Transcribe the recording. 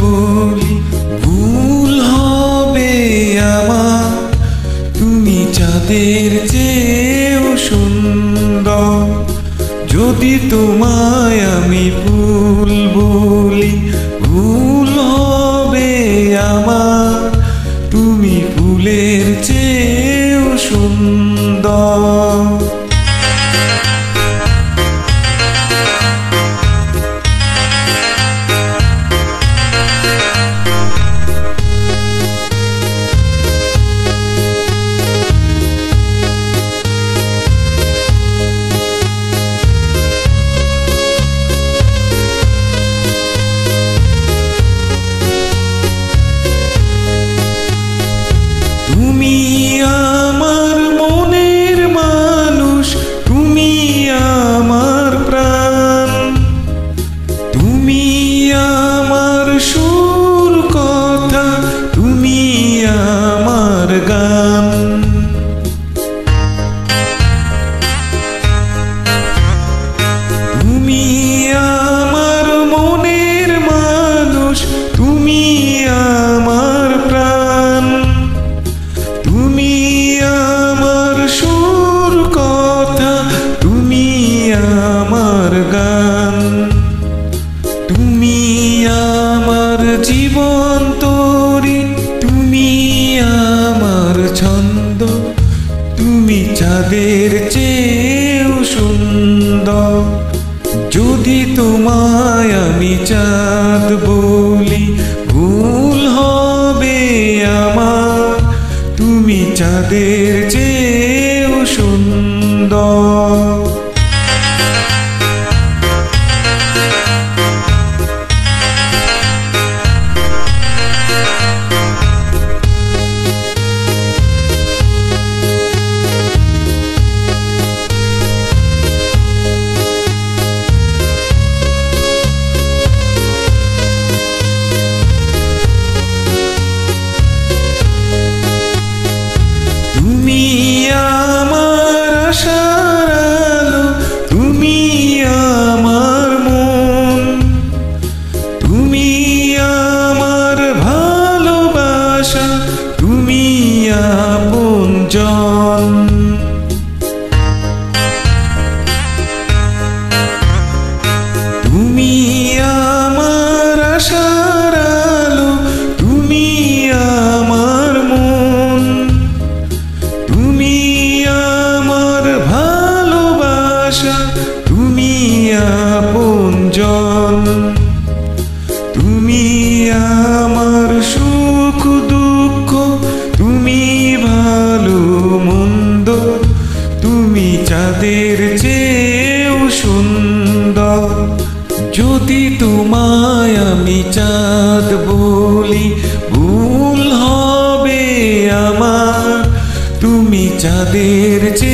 বলি ভুল হবে আমার, তুমি চাঁদের চেয়েও সুন্দর। যদি তোমায় আমি ফুল বলি ভুল হবে আমার, তুমি ফুলের চেয়েও সুন্দর। তুমি আমার মনের মানুষ, তুমি আমার প্রাণ, তুমি আমার সুর কথা, তুমি আমার গান। তুমি আমার মনের মানুষ, তুমি আমার প্রাণ, তুমি আমার সুর কথা, তুমি আমার গান। তুমি আমার জীবন তরি, তুমি আমার ছন্দ, তুমি চাঁদের চেয়েও সুন্দর। যদি তোমায় আমি চাঁদ বলি ভুল হবে আমার, তুমি চাঁদের চেয়েও সুন্দর। তুমি আমার আশার আলো, তুমি আমার মন, তুমি আমার ভালোবাসা, তুমি আপনজন। তুমি আমার আশার আলো, তুমি আমার মন, তুমি আমার ভালোবাসা, তুমি আপনজন। তুমি আমার সুখ দুঃখ, তুমি ভালো মন্দ, তুমি চাঁদের চেয়েও সুন্দর। যদি তোমায় আমি চাঁদ বলি ভুল হবে আমার, তুমি চাঁদের চেয়ে